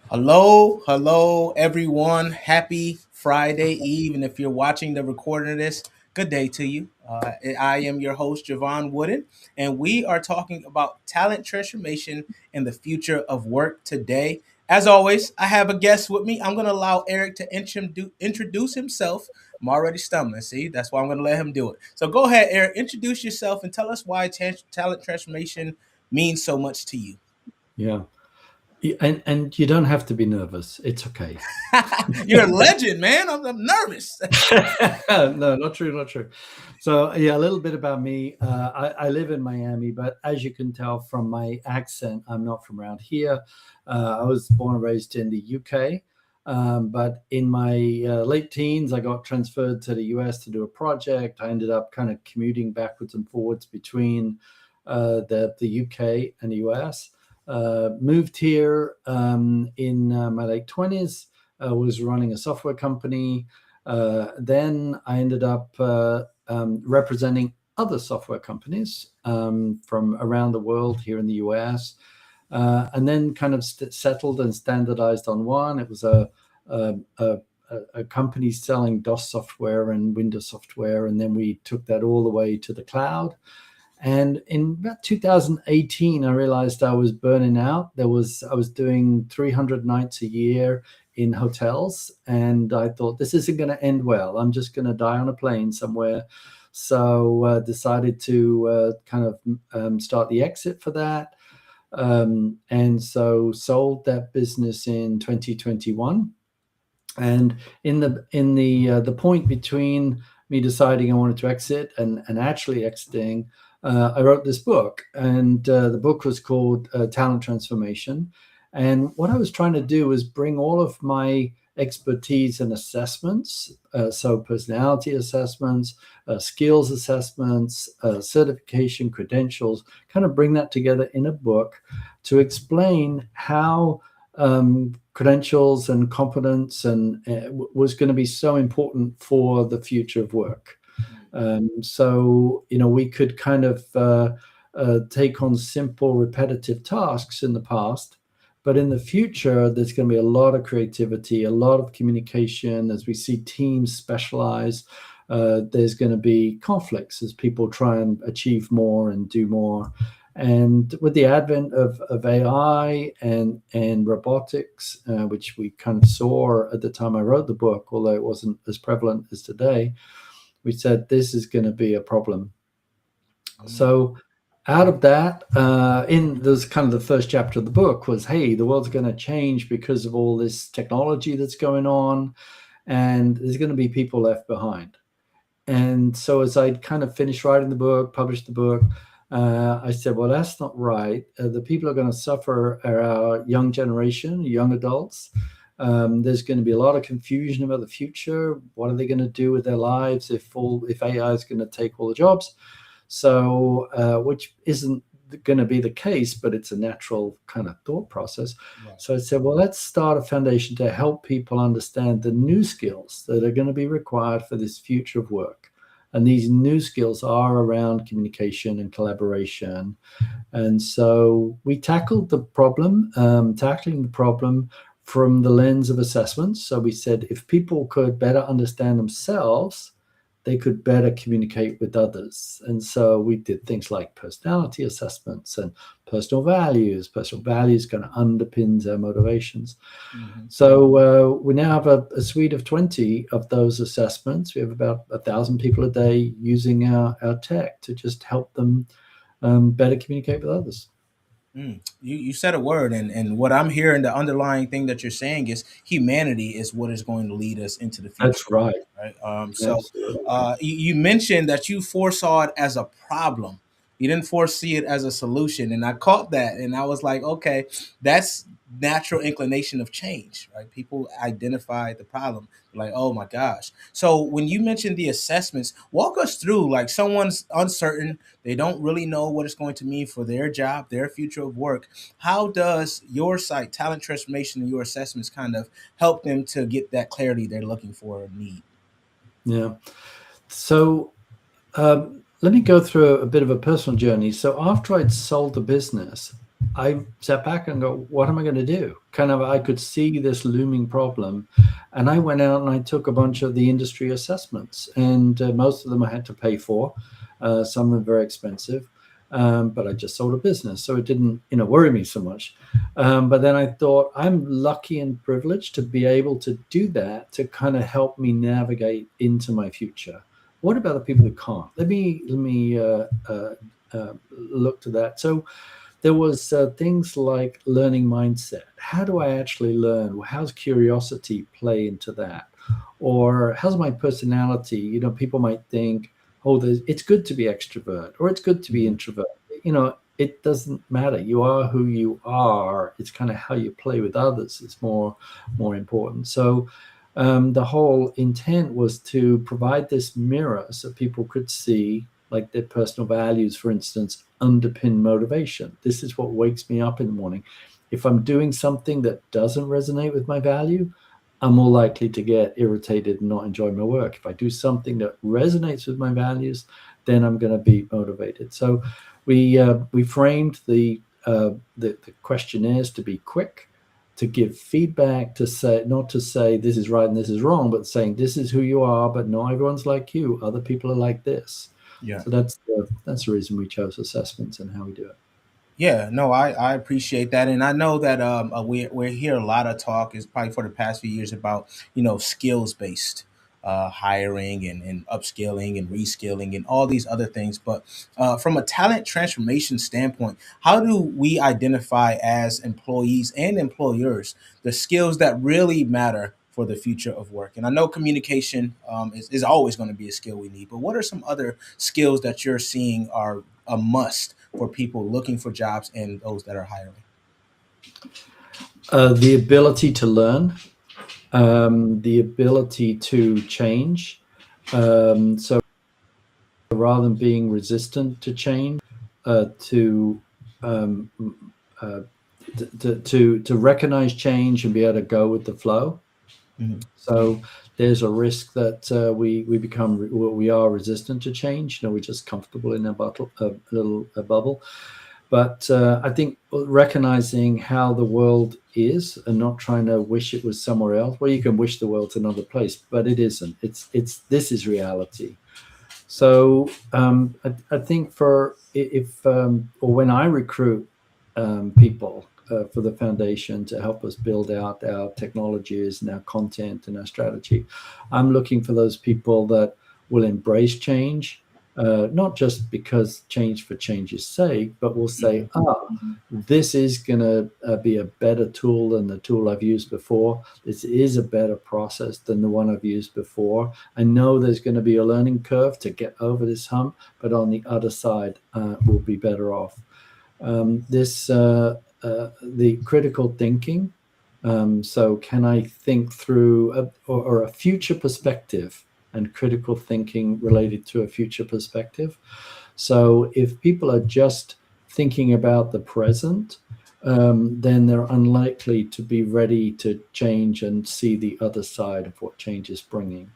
Hello, everyone. Happy Friday Eve. And if you're watching the recording of this, good day to you. I am your host, Jevon Wooden, and we are talking about talent transformation and the future of work today. As always, I have a guest with me. I'm going to allow Eric to introduce himself. I'm already stumbling. See, that's why I'm going to let him do it. So go ahead, Eric, introduce yourself and tell us why talent transformation means so much to you. Yeah. And you don't have to be nervous. It's okay. You're a legend, man. I'm nervous. No, not true, not true. So yeah, a little bit about me. I live in Miami, but as you can tell from my accent, I'm not from around here. I was born and raised in the UK, but in my late teens, I got transferred to the US to do a project. I ended up kind of commuting backwards and forwards between the UK and the US. Moved here in my late 20s. Was running a software company. Then I ended up representing other software companies from around the world here in the US, and then kind of settled and standardized on one. It was a, a, a company selling DOS software and Windows software, and then we took that all the way to the cloud. And in about 2018, I realized I was burning out. I was doing 300 nights a year in hotels, and I thought this isn't going to end well. I'm just going to die on a plane somewhere. So decided to kind of start the exit for that, and so sold that business in 2021. And in the point between me deciding I wanted to exit and actually exiting, I wrote this book, and the book was called Talent Transformation. And what I was trying to do was bring all of my expertise and assessments, so personality assessments, skills assessments, certification credentials, kind of bring that together in a book to explain how credentials and competence and was going to be so important for the future of work. So we could kind of take on simple, repetitive tasks in the past, but in the future, there's going to be a lot of creativity, a lot of communication as we see teams specialize. There's going to be conflicts as people try and achieve more and do more. And with the advent of AI and robotics, which we kind of saw at the time I wrote the book, although it wasn't as prevalent as today, we said this is going to be a problem. Mm, So out of that, in this kind of the first chapter of the book was, hey, the world's going to change because of all this technology that's going on, and there's going to be people left behind. And so as I kind of finished writing the book, published the book, I said, well, that's not right. The people who are going to suffer are our young generation, young adults. There's going to be a lot of confusion about the future. What are they going to do with their lives if AI is going to take all the jobs? So, which isn't going to be the case, but it's a natural kind of thought process. right. So I said, well, let's start a foundation to help people understand the new skills that are going to be required for this future of work. And these new skills are around communication and collaboration. And so we tackled the problem, tackling the problem from the lens of assessments. So we said if people could better understand themselves, they could better communicate with others. And so we did things like personality assessments and personal values. Personal values kind of underpins our motivations. Mhm. So we now have a suite of 20 of those assessments. We have about 1,000 people a day using our tech to just help them better communicate with others. You said a word, and what I'm hearing, the underlying thing that you're saying is humanity is what is going to lead us into the future That's of right. work, right? Absolutely. You mentioned that you foresaw it as a problem. You didn't foresee it as a solution, and I caught that, and I was like, okay, that's natural inclination of change, right? People identify the problem, like, oh my gosh. So when you mentioned the assessments, walk us through, like, someone's uncertain, they don't really know what it's going to mean for their job, their future of work. How does your site, Talent Transformation, and your assessments kind of help them to get that clarity they're looking for or need? Yeah. So let me go through a bit of a personal journey. So after I'd sold the business, I sat back and go, what am I going to do? Kind of, I could see this looming problem. And I went out and I took a bunch of the industry assessments, and most of them I had to pay for. Some are very expensive, but I just sold a business, so it didn't, worry me so much. But then I thought, I'm lucky and privileged to be able to do that to kind of help me navigate into my future. What about the people who can't? Let me look to that. So there was things like learning mindset. How do I actually learn? How's curiosity play into that? Or how's my personality? People might think, oh, it's good to be extrovert or it's good to be Mhm. introvert. It doesn't matter. You are who you are. It's kind of how you play with others. It's more important. So the whole intent was to provide this mirror so people could see, like, their personal values, for instance, underpin motivation. This is what wakes me up in the morning. If I'm doing something that doesn't resonate with my value, I'm more likely to get irritated and not enjoy my work. If I do something that resonates with my values, then I'm going to be motivated. So we framed the questionnaires to be quick, to give feedback, to say, not to say this is right and this is wrong, but saying this is who you are, but not everyone's like you. Other people are like this. Yeah. So that's the reason we chose assessments and how we do it. Yeah, no, I appreciate that, and I know that we hear a lot of talk is probably for the past few years about skills based hiring and upskilling and reskilling and all these other things. But from a talent transformation standpoint, how do we identify as employees and employers the skills that really matter for the future of work? And I know communication is always going to be a skill we need, but what are some other skills that you're seeing are a must for people looking for jobs and those that are hiring? The ability to learn, the ability to change. So rather than being resistant to change, to um, uh, to recognize change and be able to go with the flow. Mhm. So there's a risk that we are resistant to change. We're just comfortable in a bubble. But I think recognizing how the world is and not trying to wish it was somewhere else. Well, you can wish the world's another place, but it isn't. It's this is reality. So I think for if or when I recruit people for the foundation to help us build out our technologies and our content and our strategy, I'm looking for those people that will embrace change, not just because change for change's sake, but will say, Mhm. this is going to be a better tool than the tool I've used before. This is a better process than the one I've used before. I know there's going to be a learning curve to get over this hump, but on the other side, we'll be better off. This The critical thinking. So, can I think through or a future perspective and critical thinking related to a future perspective? So, if people are just thinking about the present, then they're unlikely to be ready to change and see the other side of what change is bringing.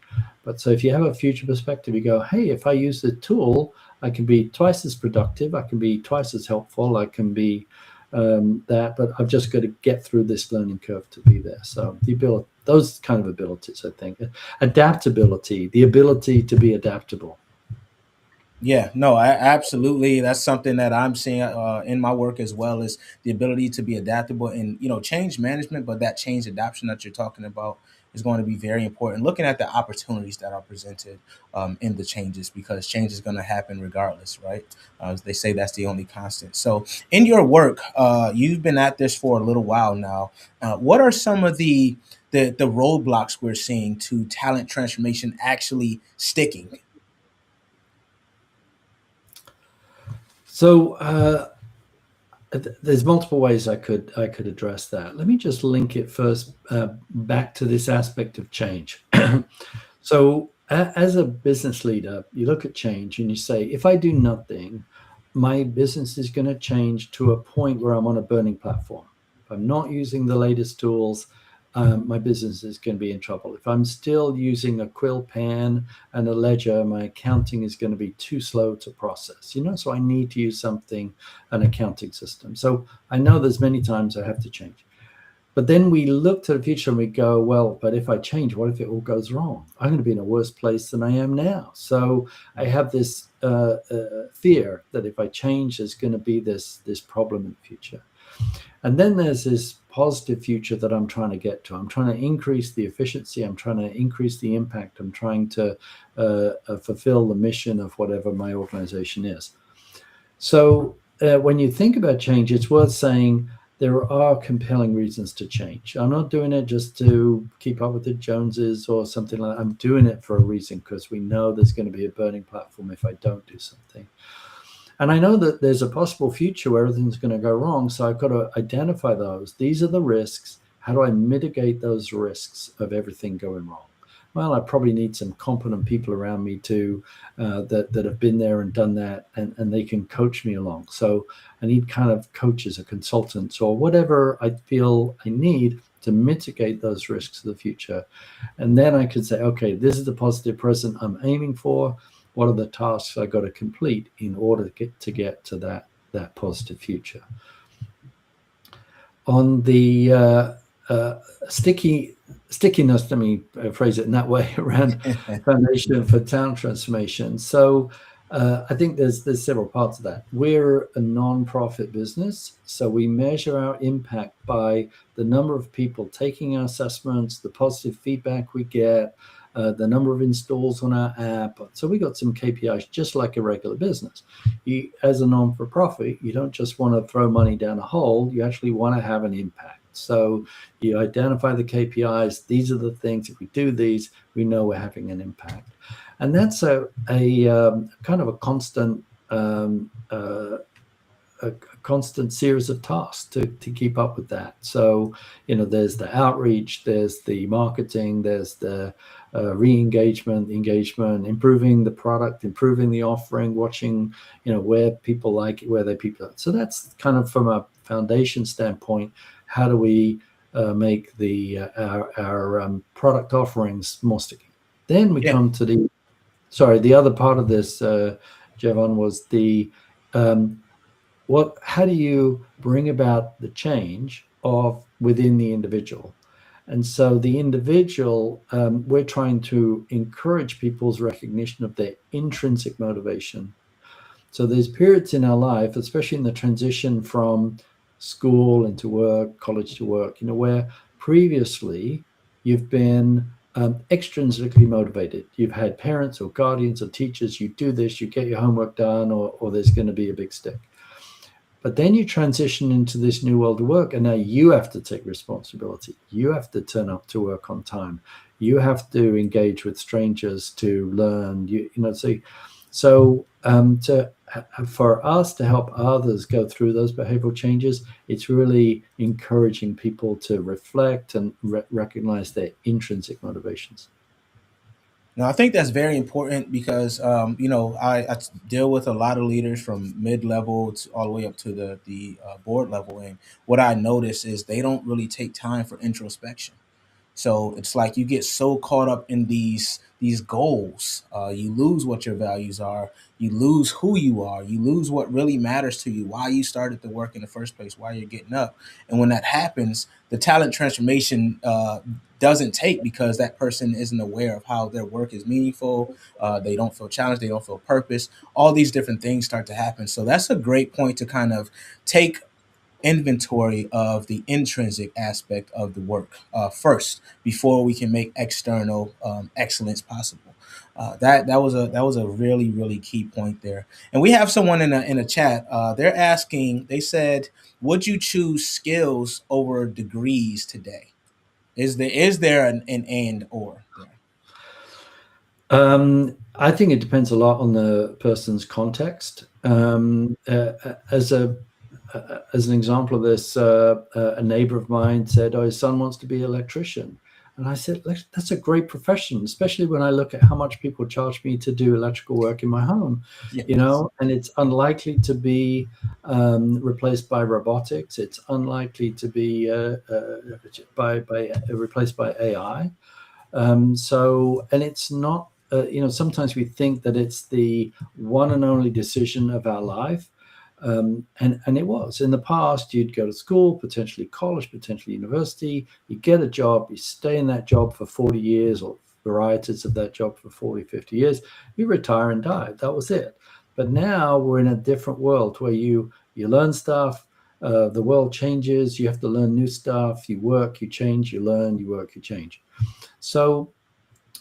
But so if you have a future perspective, you go, hey, if I use the tool, I can be twice as productive, I can be twice as helpful, I can be but I've just got to get through this learning curve to be there. So the ability, those kind of abilities, I think, adaptability, the ability to be adaptable. Yeah, no, absolutely. That's something that I'm seeing in my work as well is the ability to be adaptable and change management. But that change adoption that you're talking about is going to be very important. Looking at the opportunities that are presented in the changes, because change is going to happen regardless, right? They say that's the only constant. So, in your work, you've been at this for a little while now. What are some of the roadblocks we're seeing to talent transformation actually sticking? So there's multiple ways I could address that. Let me just link it first back to this aspect of change. So as a business leader, you look at change and you say, if I do nothing, my business is going to change to a point where I'm on a burning platform. If I'm not using the latest tools, my business is going to be in trouble. If I'm still using a quill pen and a ledger, my accounting is going to be too slow to process, so I need to use something, an accounting system. So I know there's many times I have to change. But then we look to the future and we go, well, but if I change, what if it all goes wrong? I'm going to be in a worse place than I am now. So I have this fear that if I change, there's going to be this problem in the future. And then there's this positive future that I'm trying to get to. I'm trying to increase the efficiency. I'm trying to increase the impact. I'm trying to fulfill the mission of whatever my organization is. So when you think about change, it's worth saying there are compelling reasons to change. I'm not doing it just to keep up with the Joneses or something like that. I'm doing it for a reason because we know there's going to be a burning platform if I don't do something. And I know that there's a possible future where everything's going to go wrong. So I've got to identify those. These are the risks. How do I mitigate those risks of everything going wrong? Well, I probably need some competent people around me too that have been there and done that, and they can coach me along. So I need kind of coaches or consultants or whatever I feel I need to mitigate those risks of the future. And then I can say, okay, this is the positive present I'm aiming for. What are the tasks I got to complete in order to get to that positive future? On the stickiness, let me phrase it in that way, around Foundation for Talent Transformation. So I think there's several parts of that. We're a non-profit business, so we measure our impact by the number of people taking our assessments, the positive feedback we get, the number of installs on our app. So we got some KPIs just like a regular business. As a non-for-profit, you don't just want to throw money down a hole. You actually want to have an impact. So you identify the KPIs. These are the things. If we do these, we know we're having an impact. And that's a kind of a constant series of tasks to keep up with that. So, there's the outreach, there's the marketing, there's the re-engagement, improving the product, improving the offering, watching, where people like it, where they people. So that's kind of from a foundation standpoint. How do we make our product offerings more sticky? Then we come to the other part of this, Jevon, was the how do you bring about the change within the individual? And so the individual, we're trying to encourage people's recognition of their intrinsic motivation. So there's periods in our life, especially in the transition from school into work, college to work, where previously you've been extrinsically motivated. You've had parents or guardians or teachers, you do this, you get your homework done, or there's going to be a big stick. But then you transition into this new world of work, and now you have to take responsibility. You have to turn up to work on time. You have to engage with strangers to learn. For us to help others go through those behavioral changes, it's really encouraging people to reflect and recognize their intrinsic motivations. No, I think that's very important because I deal with a lot of leaders from mid-level all the way up to the board level, and what I notice is they don't really take time for introspection. So it's like you get so caught up in these goals, you lose what your values are, you lose who you are, you lose what really matters to you, why you started the work in the first place, why you're getting up. And when that happens, the talent transformation doesn't take because that person isn't aware of how their work is meaningful. They don't feel challenged, they don't feel purpose. All these different things start to happen. So that's a great point to kind of take inventory of the intrinsic aspect of the work first before we can make external excellence possible. That was a really really key point there. And we have someone in a chat. They're asking. They said, "Would you choose skills over degrees today? Is there an and or there?" I think it depends a lot on the person's context. As an example of this, a neighbor of mine said, "Oh, his son wants to be an electrician." And I said, that's a great profession, especially when I look at how much people charge me to do electrical work in my home, Yes. and it's unlikely to be replaced by robotics. It's unlikely to be replaced by AI. And it's not, sometimes we think that it's the one and only decision of our life. And it was in the past, you'd go to school, potentially college, potentially university, you get a job, you stay in that job for 40 years or varieties of that job for 40, 50 years, you retire and die. That was it. But now we're in a different world where you learn stuff. The world changes. You have to learn new stuff. You work, you change, you learn, you work, you change. So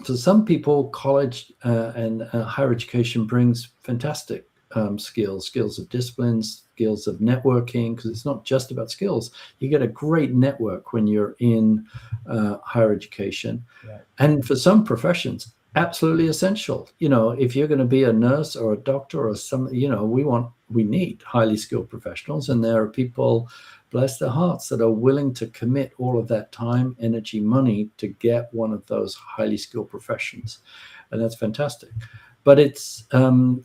for some people, college and higher education brings fantastic skills of disciplines, skills of networking, because it's not just about skills. You get a great network when you're in higher education. Right. And for some professions, absolutely essential. If you're going to be a nurse or a doctor or some, we need highly skilled professionals, and there are people, bless their hearts, that are willing to commit all of that time, energy, money to get one of those highly skilled professions, and that's fantastic. But it's in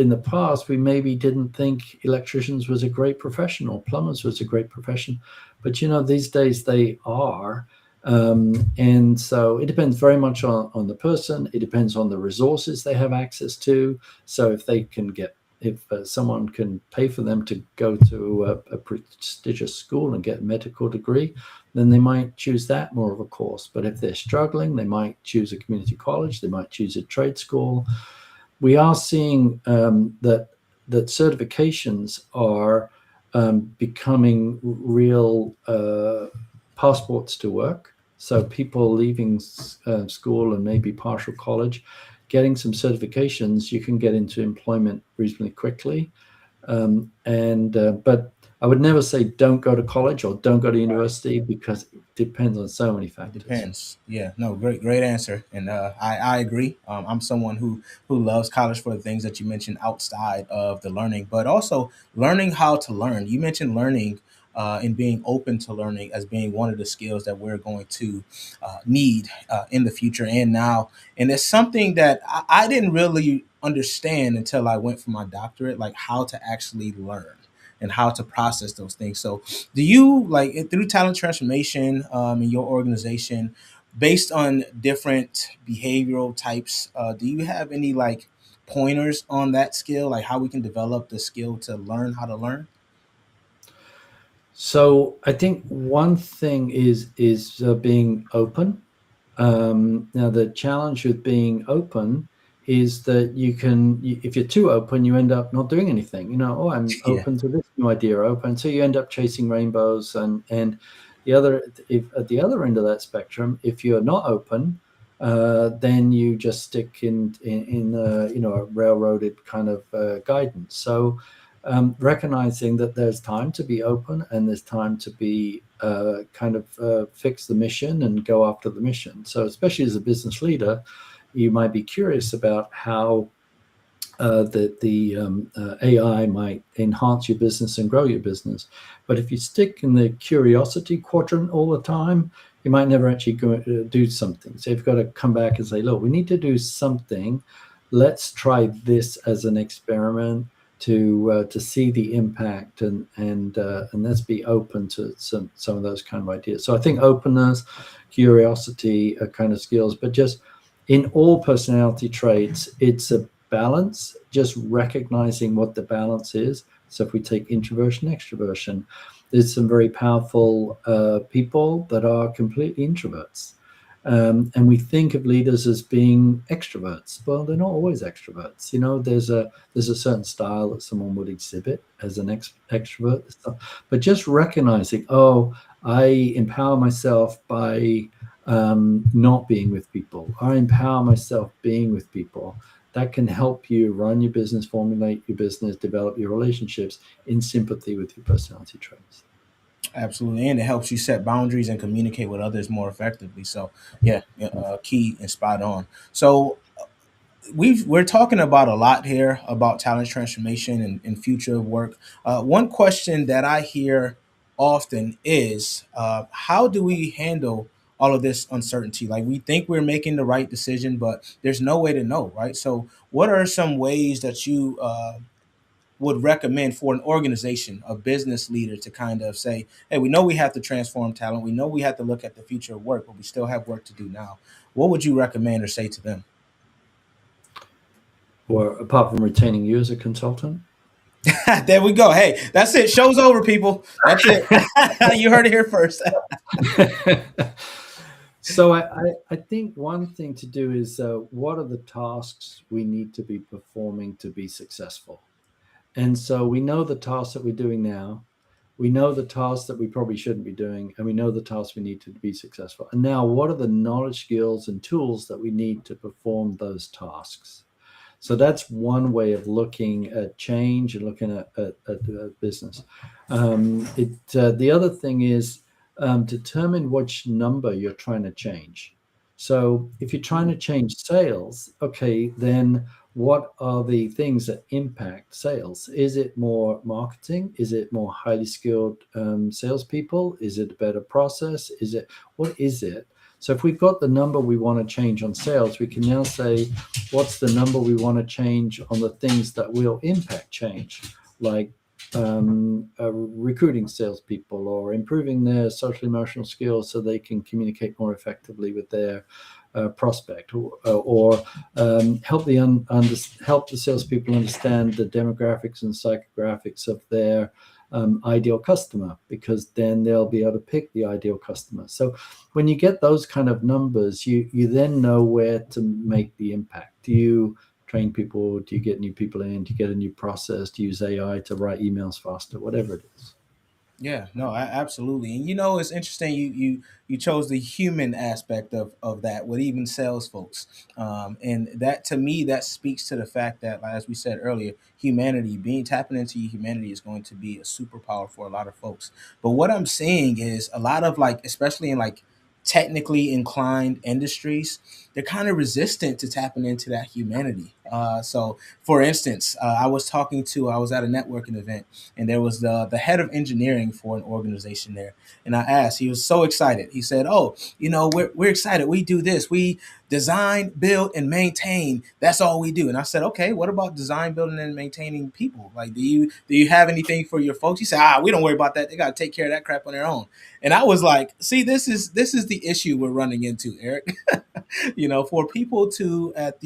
the past we maybe didn't think electricians was a great profession or plumbers was a great profession, but these days they are. And so it depends very much on the person. It depends on the resources they have access to. So if someone can pay for them to go to a prestigious school and get a medical degree, then they might choose that more of a course. But if they're struggling, they might choose a community college, they might choose a trade school. We are seeing that certifications are becoming real passports to work. So people leaving school and maybe partial college, getting some certifications, you can get into employment reasonably quickly. And but I would never say don't go to college or don't go to university, because it depends on so many It factors. depends. Yeah, no, great answer, and I agree. I'm someone who loves college for the things that you mentioned outside of the learning, but also learning how to learn. You mentioned learning and being open to learning as being one of the skills that we're going to need in the future and now. And it's something that I didn't really understand until I went for my doctorate, like how to actually learn and how to process those things. So do you like through talent transformation in your organization, based on different behavioral types? Do you have any like pointers on that skill, like how we can develop the skill to learn how to learn? So I think one thing is being open. Now the challenge with being open is that if you're too open, you end up not doing anything. Oh, I'm Yeah, open to this new idea, open, so you end up chasing rainbows. And the other, if at the other end of that spectrum, if you're not open, then you just stick in a railroaded kind of guidance. So recognizing that there's time to be open and there's time to be kind of fix the mission and go after the mission. So, especially as a business leader, you might be curious about how the AI might enhance your business and grow your business. But if you stick in the curiosity quadrant all the time, you might never actually go do something. So you've got to come back and say, look, we need to do something. Let's try this as an experiment to see the impact, and let's be open to some of those kind of ideas. So I think openness, curiosity are kind of skills, but just in all personality traits, it's a balance, just recognizing what the balance is. So if we take introversion, extroversion, there's some very powerful people that are completely introverts. And we think of leaders as being extroverts. Well, they're not always extroverts. There's a certain style that someone would exhibit as an extrovert. But just recognizing, oh, I empower myself by not being with people. I empower myself being with people. That can help you run your business, formulate your business, develop your relationships in sympathy with your personality traits. absolutely, and it helps you set boundaries and communicate with others more effectively. So yeah, yeah, key and spot on. So we're talking about a lot here about talent transformation and future work. One question that I hear often is how do we handle all of this uncertainty. Like we think we're making the right decision, but there's no way to know, right? So, what are some ways that you would recommend for an organization, a business leader, to kind of say, hey, we know we have to transform talent. We know we have to look at the future of work, but we still have work to do now. What would you recommend or say to them? Or apart from retaining you as a consultant? There we go. Hey, that's it. Show's over, people. That's it. You heard it here first. So I think one thing to do is what are the tasks we need to be performing to be successful? And so we know the tasks that we're doing now. We know the tasks that we probably shouldn't be doing, and we know the tasks we need to be successful. And now, what are the knowledge, skills, and tools that we need to perform those tasks? So that's one way of looking at change and looking at business. The other thing is determine which number you're trying to change. So if you're trying to change sales, okay, then what are the things that impact sales? Is it more marketing? Is it more highly skilled salespeople? Is it a better process? What is it? So if we've got the number we want to change on sales, we can now say, what's the number we want to change on the things that will impact change, like recruiting salespeople or improving their social emotional skills so they can communicate more effectively with their prospect, or help the salespeople understand the demographics and psychographics of their ideal customer, because then they'll be able to pick the ideal customer. So when you get those kind of numbers, you then know where to make the impact. Do you train people? Do you get new people in? Do you get a new process? Do you use AI to write emails faster? Whatever it is. Yeah, no, absolutely. And it's interesting you chose the human aspect of that with even sales folks. And that, to me, that speaks to the fact that, like, as we said earlier, humanity, being tapping into your humanity, is going to be a superpower for a lot of folks. But what I'm seeing is a lot of, like, especially in like technically inclined industries, they're kind of resistant to tapping into that humanity. So for instance, I was at a networking event, and there was the head of engineering for an organization there. And I asked, he was so excited. He said, oh, we're excited. We do this. We design, build, and maintain. That's all we do. And I said, okay, what about design, building, and maintaining people? Like, do you have anything for your folks? He said, we don't worry about that. They got to take care of that crap on their own. And I was like, see, this is the issue we're running into, Eric. For people to at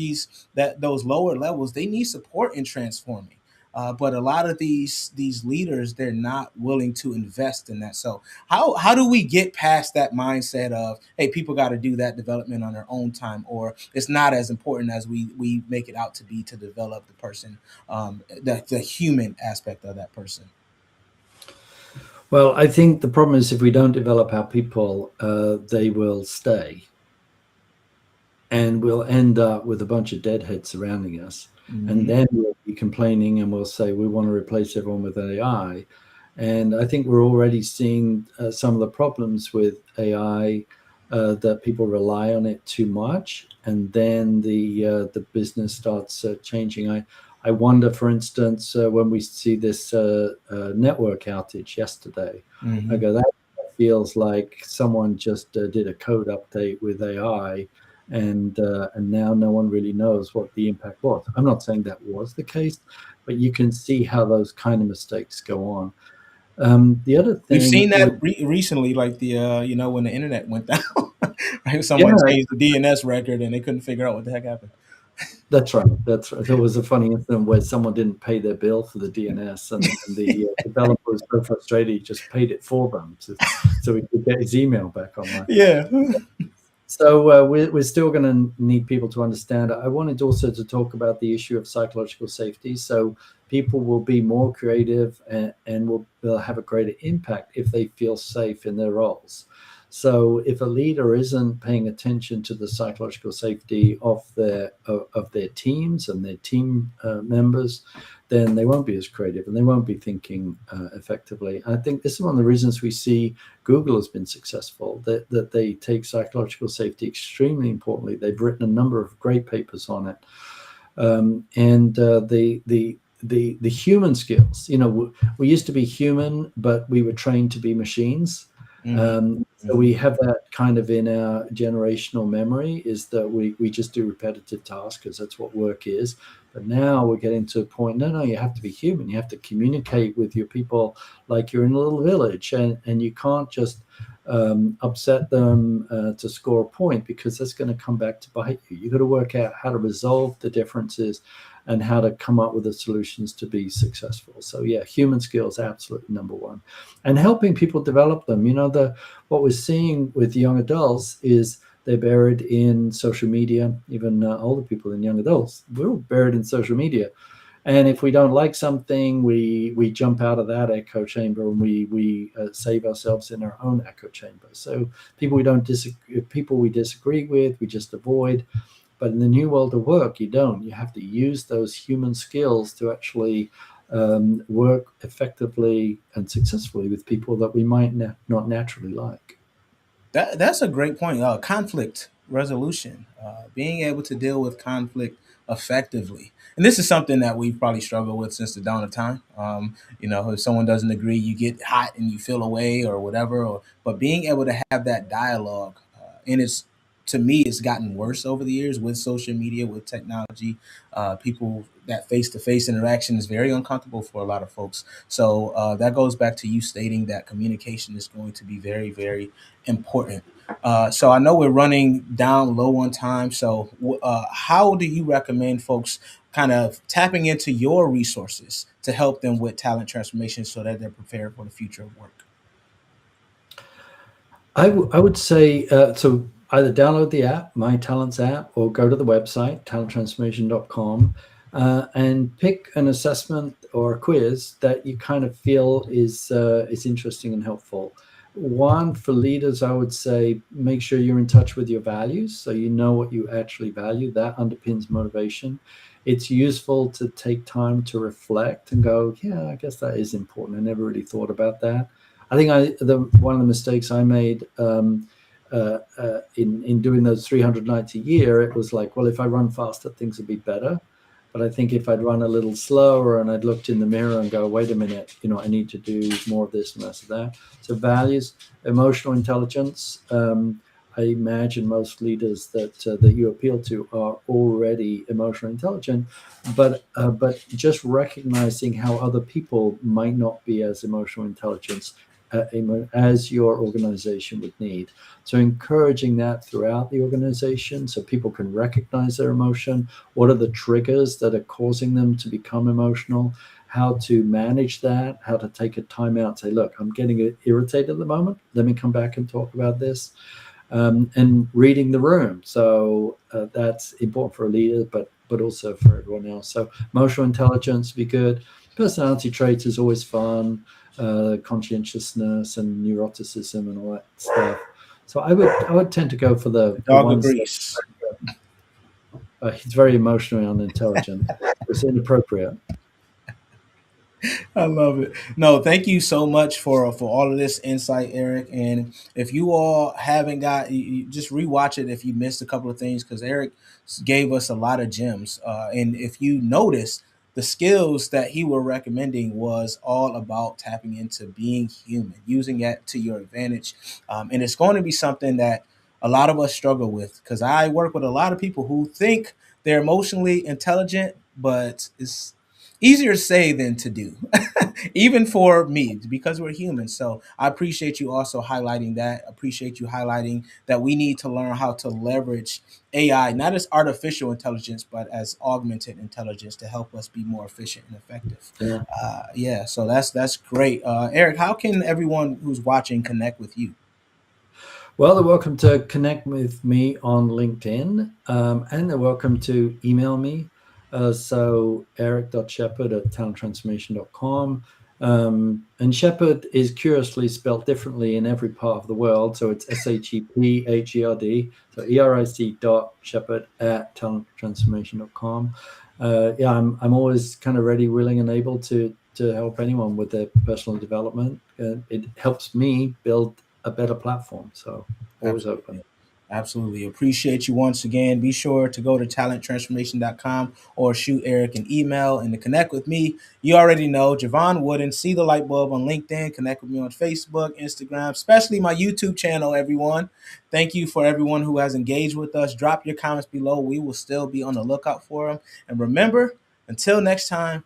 those lower levels, they need support in transforming. But a lot of these leaders, they're not willing to invest in that. So how do we get past that mindset of, hey, people got to do that development on their own time, or it's not as important as we make it out to be, to develop the person, the human aspect of that person? Well, I think the problem is if we don't develop our people, they will stay, and we'll end up with a bunch of deadheads surrounding us. Mm-hmm. And then we'll be complaining and we'll say we want to replace everyone with AI. And I think we're already seeing some of the problems with AI, that people rely on it too much, and then the business starts changing. I wonder, for instance, when we see this network outage yesterday, mm-hmm. I go, that feels like someone just did a code update with AI, and now no one really knows what the impact was. I'm not saying that was the case, but you can see how those kind of mistakes go on. The other thing we've seen that recently, like the when the internet went down, right? Someone changed the DNS record and they couldn't figure out what the heck happened. That's right. There was a funny incident where someone didn't pay their bill for the DNS, and the developer was so frustrated he just paid it for them, so he could get his email back online. Yeah. So we're still going to need people to understand. I wanted also to talk about the issue of psychological safety. So people will be more creative and will have a greater impact if they feel safe in their roles. So if a leader isn't paying attention to the psychological safety of their teams and their team members, then they won't be as creative and they won't be thinking effectively. I think this is one of the reasons we see Google has been successful, that they take psychological safety extremely importantly. They've written a number of great papers on it. And the human skills, we used to be human, but we were trained to be machines. Hmm. So we have that kind of in our generational memory, is that we just do repetitive tasks because that's what work is. But now we're getting to a point, no, you have to be human. You have to communicate with your people like you're in a little village, and you can't just upset them to score a point, because that's going to come back to bite you. You've got to work out how to resolve the differences and how to come up with the solutions to be successful. So yeah, human skills absolutely number one, and helping people develop them. The what we're seeing with young adults is they're buried in social media. Even older people and young adults, we're all buried in social media. And if we don't like something, we jump out of that echo chamber, and we save ourselves in our own echo chamber. So people we disagree with, we just avoid. But in the new world of work, you don't. You have to use those human skills to actually work effectively and successfully with people that we might not naturally like. That's a great point. Conflict resolution, being able to deal with conflict effectively, and this is something that we've probably struggled with since the dawn of time. If someone doesn't agree, you get hot and you feel away or whatever. But being able to have that dialogue, and it's to me, it's gotten worse over the years with social media, with technology. People that face-to-face interaction is very uncomfortable for a lot of folks. So that goes back to you stating that communication is going to be very, very important. So I know we're running down low on time. So how do you recommend folks kind of tapping into your resources to help them with talent transformation so that they're prepared for the future of work? I would say so either download the app, My Talents app, or go to the website, talenttransformation.com, and pick an assessment or a quiz that you kind of feel is interesting and helpful. One, for leaders, I would say make sure you're in touch with your values, so you know what you actually value. That underpins motivation. It's useful to take time to reflect and go, yeah, I guess that is important. I never really thought about that. I think one of the mistakes I made in doing those 300 nights a year, it was like, well, if I run faster, things will be better. But I think if I'd run a little slower and I'd looked in the mirror and go, wait a minute, I need to do more of this and less of that. So values, emotional intelligence. I imagine most leaders that you appeal to are already emotionally intelligent, but just recognizing how other people might not be as emotional intelligence as your organization would need. So encouraging that throughout the organization so people can recognize their emotion. What are the triggers that are causing them to become emotional? How to manage that, how to take a time out, say, look, I'm getting irritated at the moment. Let me come back and talk about this. And reading the room. So that's important for a leader, but also for everyone else. So emotional intelligence be good. Personality traits is always fun. Conscientiousness and neuroticism and all that stuff. So I would tend to go for The the dog ones that agrees. he's very emotionally unintelligent. It's inappropriate. I love it. No, thank you so much for all of this insight, Eric. And if you all haven't got, you just rewatch it if you missed a couple of things because Eric gave us a lot of gems. And if you notice, the skills that he were recommending was all about tapping into being human, using it to your advantage. And it's going to be something that a lot of us struggle with because I work with a lot of people who think they're emotionally intelligent, but it's easier to say than to do, even for me, because we're human. So I appreciate you also highlighting that. Appreciate you highlighting that we need to learn how to leverage AI, not as artificial intelligence, but as augmented intelligence to help us be more efficient and effective. Yeah. Yeah, so that's great. Eric, how can everyone who's watching connect with you? Well, they're welcome to connect with me on LinkedIn, and they're welcome to email me. So eric.shepherd@talenttransformation.com. And Shepherd is curiously spelled differently in every part of the world. So it's SHEPHERD. So ERIC.shepherd@talenttransformation.com. Yeah, I'm always kind of ready, willing, and able to help anyone with their personal development. It helps me build a better platform. So always Absolutely. open. Absolutely. Appreciate you once again. Be sure to go to talenttransformation.com or shoot Eric an email and to connect with me. You already know Jevon Wooden. See the light bulb on LinkedIn. Connect with me on Facebook, Instagram, especially my YouTube channel, everyone. Thank you for everyone who has engaged with us. Drop your comments below. We will still be on the lookout for them. And remember, until next time,